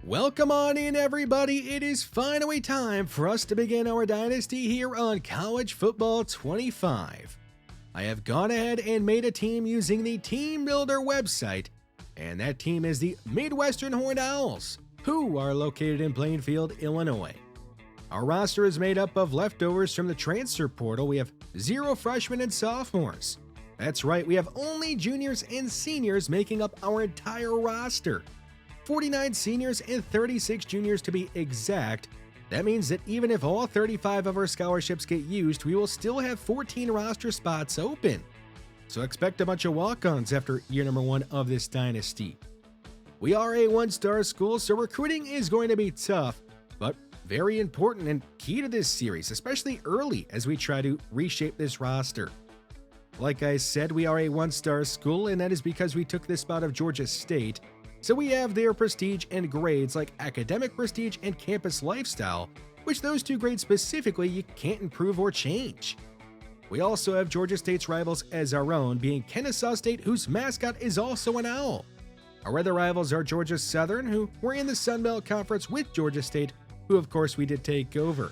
Welcome on in, everybody. It is finally time for us to begin our dynasty here on College Football 25. I have gone ahead and made a team using the Team Builder website, and that team is the Midwestern Horned Owls, who are located in Plainfield, Illinois. Our roster is made up of leftovers from the transfer portal. We have 0 freshmen and sophomores. That's right, we have only juniors and seniors making up our entire roster. 49 seniors and 36 juniors to be exact. That means that even if all 35 of our scholarships get used, we will still have 14 roster spots open. So expect a bunch of walk-ons after year number 1 of this dynasty. We are a one-star school, so recruiting is going to be tough, but very important and key to this series, especially early as we try to reshape this roster. Like I said, we are a one-star school, and that is because we took this spot of Georgia State. So we have their prestige and grades like academic prestige and campus lifestyle, which those two grades specifically you can't improve or change. We also have Georgia State's rivals as our own, being Kennesaw State, whose mascot is also an owl. Our other rivals are Georgia Southern, who were in the Sun Belt Conference with Georgia State, who of course we did take over.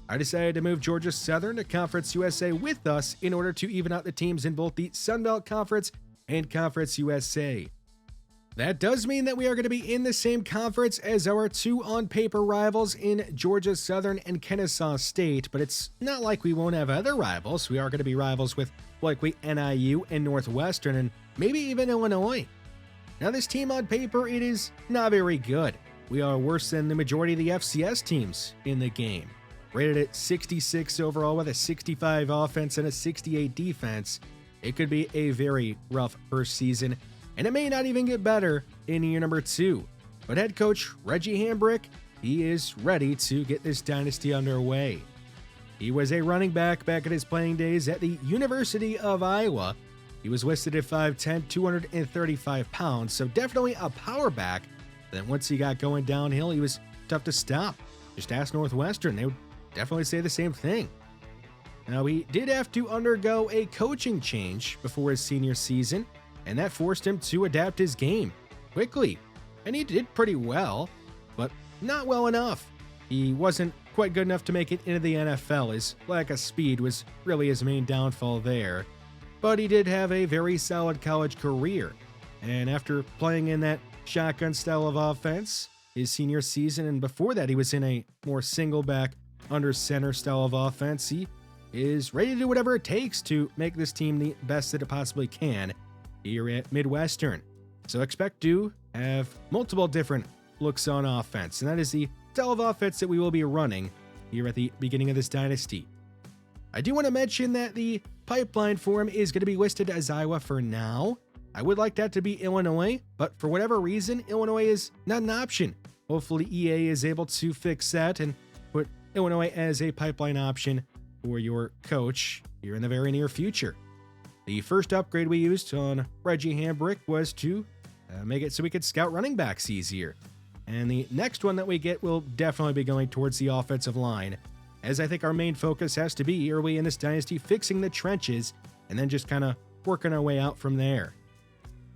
I decided to move Georgia Southern to Conference USA with us in order to even out the teams in both the Sun Belt Conference and Conference USA. That does mean that we are going to be in the same conference as our 2 on-paper rivals in Georgia Southern and Kennesaw State, but it's not like we won't have other rivals. We are going to be rivals with likely NIU and Northwestern and maybe even Illinois. Now this team on paper, it is not very good. We are worse than the majority of the FCS teams in the game. Rated at 66 overall with a 65 offense and a 68 defense. It could be a very rough first season, and it may not even get better in year number 2. But head coach Reggie Hambrick, he is ready to get this dynasty underway. He was a running back at his playing days at the University of Iowa. He was listed at 5'10", 235 pounds, so definitely a power back. Then once he got going downhill, he was tough to stop. Just ask Northwestern, they would definitely say the same thing. Now, he did have to undergo a coaching change before his senior season, and that forced him to adapt his game quickly. And he did pretty well, but not well enough. He wasn't quite good enough to make it into the NFL. His lack of speed was really his main downfall there. But he did have a very solid college career. And after playing in that shotgun style of offense his senior season, and before that he was in a more single back under center style of offense, he is ready to do whatever it takes to make this team the best that it possibly can here at Midwestern. So expect to have multiple different looks on offense, and that is the style of offense that we will be running here at the beginning of this dynasty. I do want to mention that the pipeline for him is going to be listed as Iowa for now. I would like that to be Illinois, but for whatever reason, Illinois is not an option. Hopefully EA is able to fix that and put Illinois as a pipeline option for your coach here in the very near future. The first upgrade we used on Reggie Hambrick was to make it so we could scout running backs easier. And the next one that we get will definitely be going towards the offensive line, as I think our main focus has to be early in this dynasty fixing the trenches and then just kind of working our way out from there.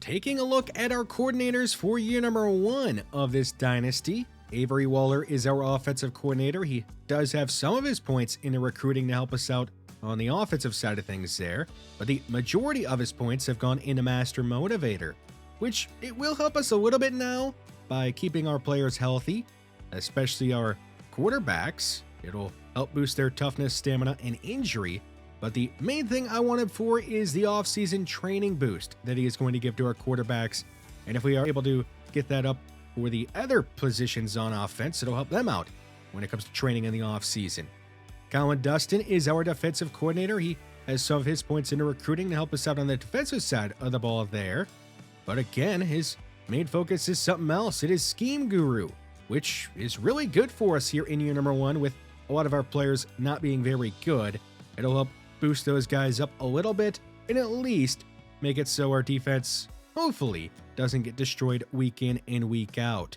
Taking a look at our coordinators for year number 1 of this dynasty, Avery Waller is our offensive coordinator. He does have some of his points in the recruiting to help us out on the offensive side of things there, but the majority of his points have gone into Master Motivator, which it will help us a little bit now by keeping our players healthy, especially our quarterbacks. It'll help boost their toughness, stamina, and injury, but the main thing I wanted for is the off-season training boost that he is going to give to our quarterbacks, and if we are able to get that up for the other positions on offense, it'll help them out when it comes to training in the off-season. Colin Dustin is our defensive coordinator. He has some of his points into recruiting to help us out on the defensive side of the ball there. But again, his main focus is something else. It is Scheme Guru, which is really good for us here in year number 1 with a lot of our players not being very good. It'll help boost those guys up a little bit and at least make it so our defense, hopefully, doesn't get destroyed week in and week out.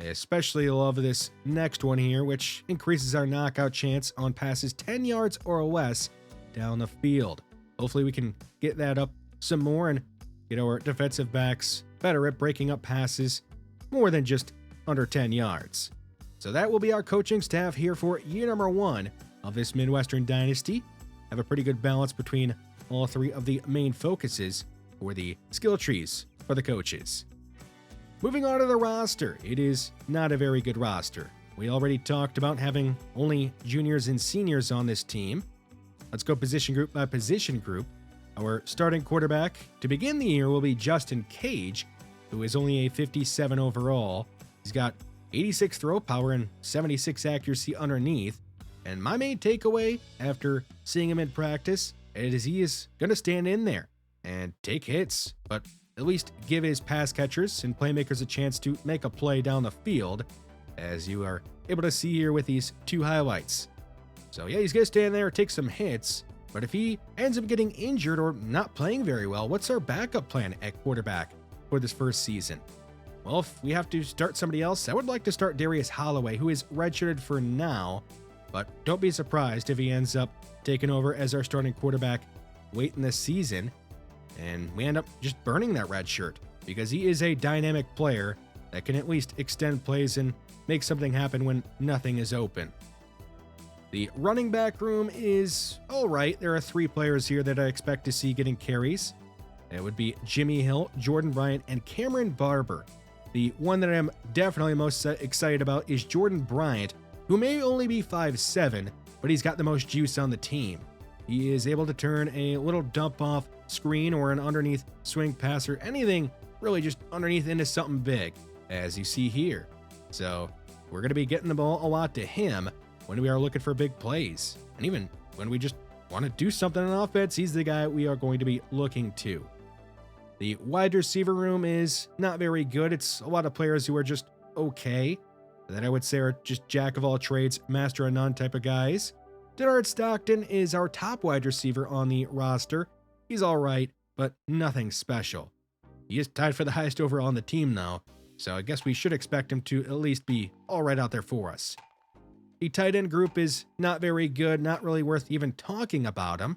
Especially love this next one here, which increases our knockout chance on passes 10 yards or less down the field. Hopefully we can get that up some more and get our defensive backs better at breaking up passes more than just under 10 yards. So that will be our coaching staff here for year number 1 of this Midwestern Dynasty. Have a pretty good balance between all 3 of the main focuses for the skill trees for the coaches. Moving on to the roster, it is not a very good roster. We already talked about having only juniors and seniors on this team. Let's go position group by position group. Our starting quarterback to begin the year will be Justin Cage, who is only a 57 overall. He's got 86 throw power and 76 accuracy underneath. And my main takeaway after seeing him in practice is he is going to stand in there and take hits, but at least give his pass catchers and playmakers a chance to make a play down the field, as you are able to see here with these 2 highlights. So yeah, he's going to stand there, take some hits, but if he ends up getting injured or not playing very well, what's our backup plan at quarterback for this first season? Well, if we have to start somebody else, I would like to start Darius Holloway, who is redshirted for now, but don't be surprised if he ends up taking over as our starting quarterback late in the season, and we end up just burning that red shirt, because he is a dynamic player that can at least extend plays and make something happen when nothing is open. The running back room is all right. There are 3 players here that I expect to see getting carries. It would be Jimmy Hill, Jordan Bryant, and Cameron Barber. The one that I'm definitely most excited about is Jordan Bryant, who may only be 5'7", but he's got the most juice on the team. He is able to turn a little dump off screen or an underneath swing pass or anything really just underneath into something big, as you see here. So we're going to be getting the ball a lot to him when we are looking for big plays. And even when we just want to do something on offense, he's the guy we are going to be looking to. The wide receiver room is not very good. It's a lot of players who are just okay, that I would say are just jack of all trades, master of none type of guys. Denard Stockton is our top wide receiver on the roster. He's all right, but nothing special. He is tied for the highest overall on the team now, so I guess we should expect him to at least be all right out there for us. The tight end group is not very good, not really worth even talking about him,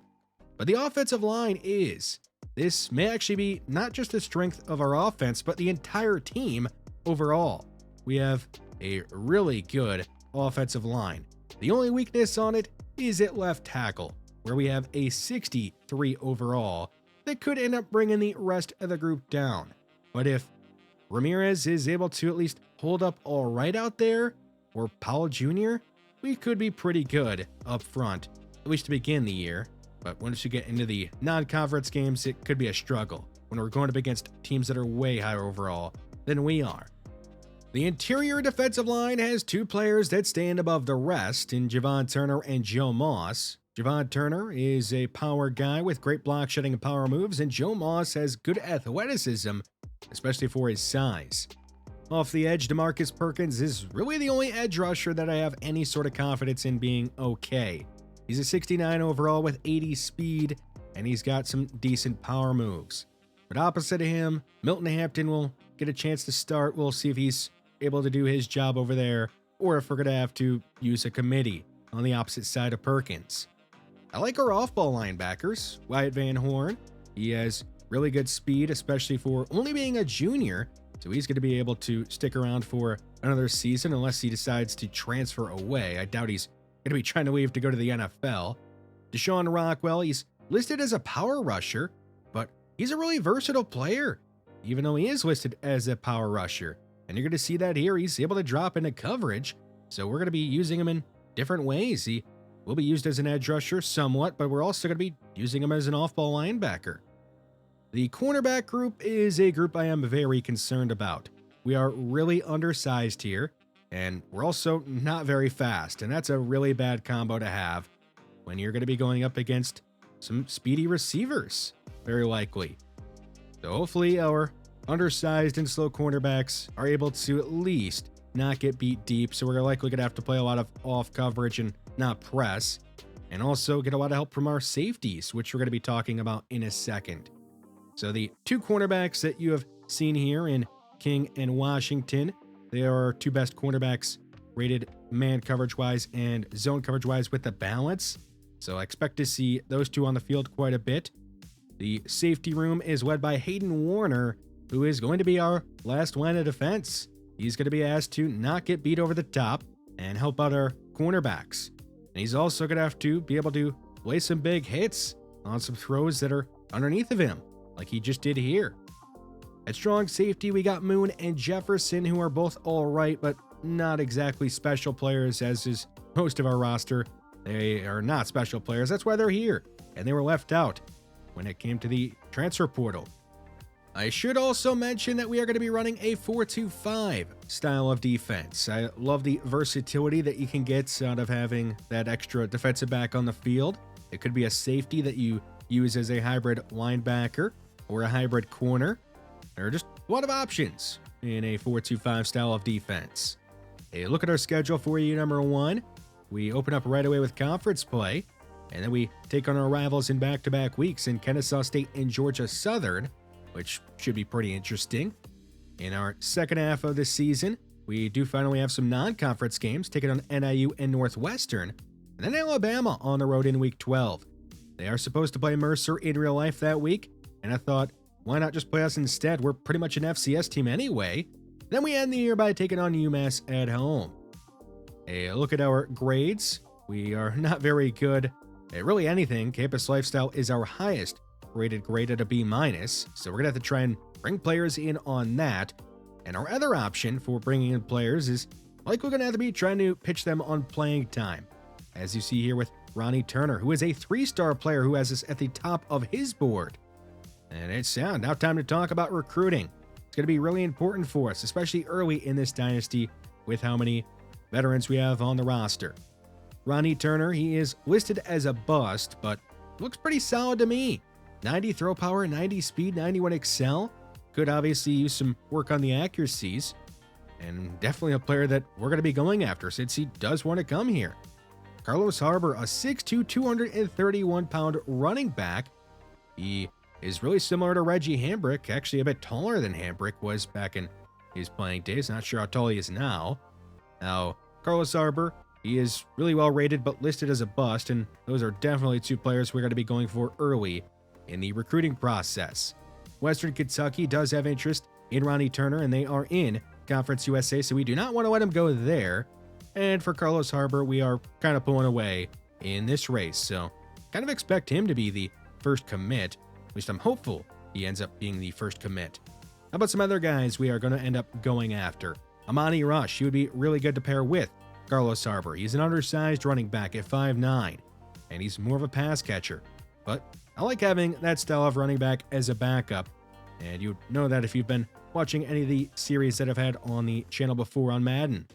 but the offensive line is. This may actually be not just the strength of our offense, but the entire team overall. We have a really good offensive line. The only weakness on it is at left tackle, where we have a 63 overall that could end up bringing the rest of the group down. But if Ramirez is able to at least hold up all right out there, or Powell Jr., we could be pretty good up front, at least to begin the year. But once you get into the non-conference games, it could be a struggle when we're going up against teams that are way higher overall than we are. The interior defensive line has 2 players that stand above the rest in Javon Turner and Joe Moss. Javon Turner is a power guy with great block shedding and power moves, and Joe Moss has good athleticism, especially for his size. Off the edge, DeMarcus Perkins is really the only edge rusher that I have any sort of confidence in being okay. He's a 69 overall with 80 speed, and he's got some decent power moves. But opposite of him, Milton Hampton will get a chance to start. We'll see if he's able to do his job over there, or if we're going to have to use a committee on the opposite side of Perkins. I like our off-ball linebackers. Wyatt Van Horn, he has really good speed, especially for only being a junior, so he's going to be able to stick around for another season unless he decides to transfer away. I doubt he's going to be trying to leave to go to the NFL. Deshaun Rockwell, he's listed as a power rusher, but he's a really versatile player, even though he is listed as a power rusher. And you're going to see that here. He's able to drop into coverage, so we're going to be using him in different ways. He will be used as an edge rusher somewhat, but we're also going to be using him as an off-ball linebacker. The cornerback group is a group I am very concerned about. We are really undersized here, and we're also not very fast, and that's a really bad combo to have when you're going to be going up against some speedy receivers, very likely. So hopefully our undersized and slow cornerbacks are able to at least not get beat deep, so we're likely going to have to play a lot of off coverage and not press, and also get a lot of help from our safeties, which we're going to be talking about in a second. So the 2 cornerbacks that you have seen here in King and Washington, they are our 2 best cornerbacks rated man coverage-wise and zone coverage-wise with the balance. So I expect to see those 2 on the field quite a bit. The safety room is led by Hayden Warner, who is going to be our last line of defense. he's going to be asked to not get beat over the top and help out our cornerbacks. And he's also going to have to be able to play some big hits on some throws that are underneath of him, like he just did here. At strong safety, we got Moon and Jefferson, who are both all right, but not exactly special players, as is most of our roster. They are not special players. That's why they're here, and they were left out when it came to the transfer portal. I should also mention that we are going to be running a 4-2-5 style of defense. I love the versatility that you can get out of having that extra defensive back on the field. It could be a safety that you use as a hybrid linebacker or a hybrid corner. There are just a lot of options in a 4-2-5 style of defense. A look at our schedule for you, number one. We open up right away with conference play, and then we take on our rivals in back-to-back weeks in Kennesaw State and Georgia Southern, which should be pretty interesting. In our second half of the season, we do finally have some non-conference games, taking on NIU and Northwestern, and then Alabama on the road in Week 12. They are supposed to play Mercer in real life that week, and I thought, why not just play us instead? We're pretty much an FCS team anyway. Then we end the year by taking on UMass at home. A look at our grades. We are not very good at really anything. Campus Lifestyle is our highest rated grade at a B-, so we're going to have to try and bring players in on that. And our other option for bringing in players is, like, we're going to have to be trying to pitch them on playing time. As you see here with Ronnie Turner, who is a 3-star player who has us at the top of his board. And it's now time to talk about recruiting. It's going to be really important for us, especially early in this dynasty with how many veterans we have on the roster. Ronnie Turner, he is listed as a bust, but looks pretty solid to me. 90 throw power, 90 speed, 91 excel. Could obviously use some work on the accuracies, and definitely a player that we're going to be going after since he does want to come here. Carlos Harbor, a 6'2", 231-pound running back. He is really similar to Reggie Hambrick, actually a bit taller than Hambrick was back in his playing days. Not sure how tall he is now. Now, Carlos Harbor, he is really well rated but listed as a bust, and those are definitely two players we're going to be going for early in the recruiting process. Western Kentucky does have interest in Ronnie Turner, and they are in Conference USA, so we do not want to let him go there. And for Carlos Harbor, we are kind of pulling away in this race, so kind of expect him to be the first commit. At least I'm hopeful he ends up being the first commit. How about some other guys we are going to end up going after? Amani Rush, he would be really good to pair with Carlos Harbor. He's an undersized running back at 5'9", and he's more of a pass catcher. But I like having that style of running back as a backup, and you know that if you've been watching any of the series that I've had on the channel before on Madden.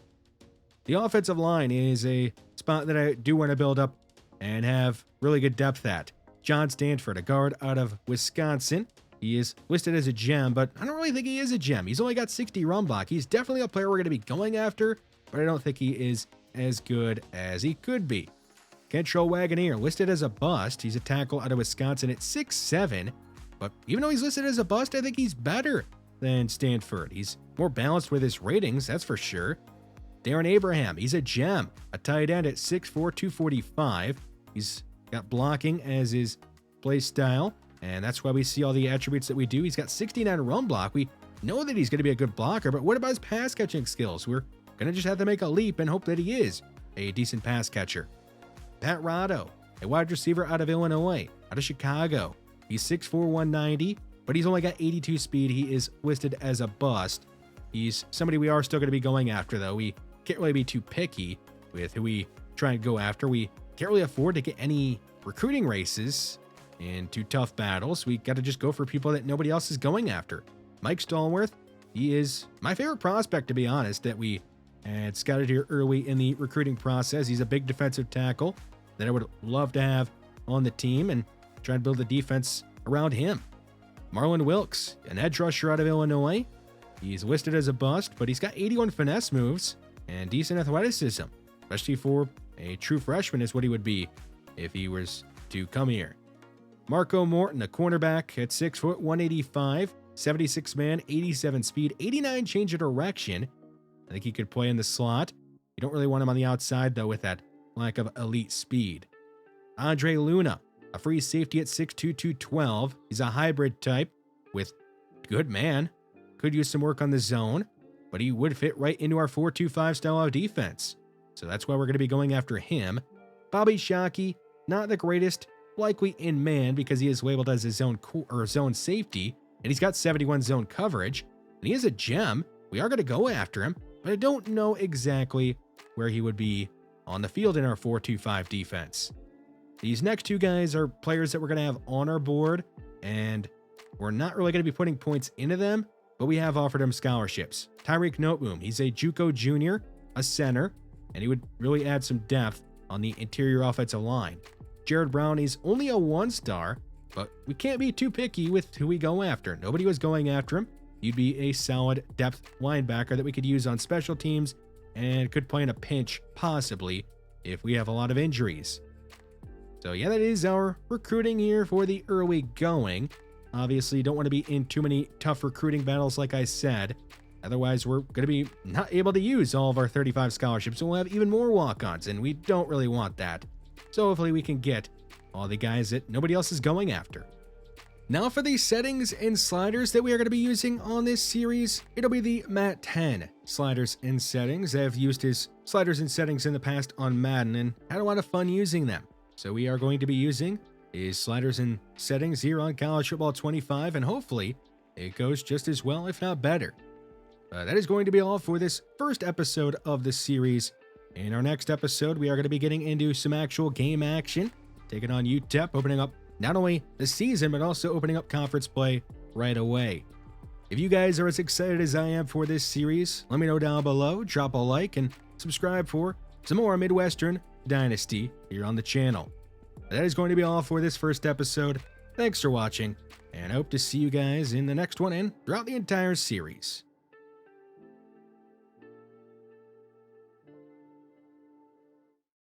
The offensive line is a spot that I do want to build up and have really good depth at. John Stanford, a guard out of Wisconsin. He is listed as a gem, but I don't really think he is a gem. He's only got 60 run block. He's definitely a player we're going to be going after, but I don't think he is as good as he could be. Kentrell Wagoneer, listed as a bust. He's a tackle out of Wisconsin at 6'7", but even though he's listed as a bust, I think he's better than Stanford. He's more balanced with his ratings, that's for sure. Darren Abraham, he's a gem, a tight end at 6'4", 245. He's got blocking as his play style, and that's why we see all the attributes that we do. He's got 69 run block. We know that he's going to be a good blocker, but what about his pass catching skills? We're going to just have to make a leap and hope that he is a decent pass catcher. Pat Rado, a wide receiver out of Illinois, out of Chicago. He's 6'4", 190, but he's only got 82 speed. He is listed as a bust. He's somebody we are still going to be going after, though. We can't really be too picky with who we try and go after. We can't really afford to get any recruiting races into tough battles. We got to just go for people that nobody else is going after. Mike Stallworth, he is my favorite prospect, to be honest, that we had scouted here early in the recruiting process. He's a big defensive tackle that I would love to have on the team and try and build a defense around him. Marlon Wilkes, an edge rusher out of Illinois. He's listed as a bust, but he's got 81 finesse moves and decent athleticism, especially for a true freshman is what he would be if he was to come here. Marco Morton, a cornerback at 6', 185, 76 man, 87 speed, 89 change of direction. I think he could play in the slot. You don't really want him on the outside, though, with that lack of elite speed. Andre Luna, a free safety at 6'2", 212. He's a hybrid type with good man. Could use some work on the zone. but he would fit right into our 4-2-5 style of defense. So that's why we're going to be going after him. Bobby Shockey, not the greatest, likely in man because he is labeled as his zone safety, and he's got 71 zone coverage, and he is a gem. We are going to go after him, but I don't know exactly where he would be on the field in our 4-2-5 defense. These next two guys are players that we're going to have on our board, and we're not really going to be putting points into them, but we have offered him scholarships. Tyreek Noteboom, he's a JUCO junior, a center, and he would really add some depth on the interior offensive line. Jared Brown, he's only a 1-star, but we can't be too picky with who we go after. Nobody was going after him. He'd be a solid depth linebacker that we could use on special teams and could play in a pinch, possibly, if we have a lot of injuries. So yeah, that is our recruiting here for the early going. Obviously, don't want to be in too many tough recruiting battles, like I said. Otherwise, we're going to be not able to use all of our 35 scholarships, so we'll have even more walk-ons, and we don't really want that. So hopefully we can get all the guys that nobody else is going after. Now for the settings and sliders that we are going to be using on this series, it'll be the Matt 10 sliders and settings. I've used his sliders and settings in the past on Madden and had a lot of fun using them. So we are going to be using his sliders and settings here on College Football 25, and hopefully it goes just as well, if not better. That is going to be all for this first episode of the series. In our next episode, we are going to be getting into some actual game action, taking on UTEP, opening up not only the season, but also opening up conference play right away. If you guys are as excited as I am for this series, let me know down below, drop a like, and subscribe for some more Midwestern Dynasty here on the channel. That is going to be all for this first episode. Thanks for watching, and I hope to see you guys in the next one and throughout the entire series.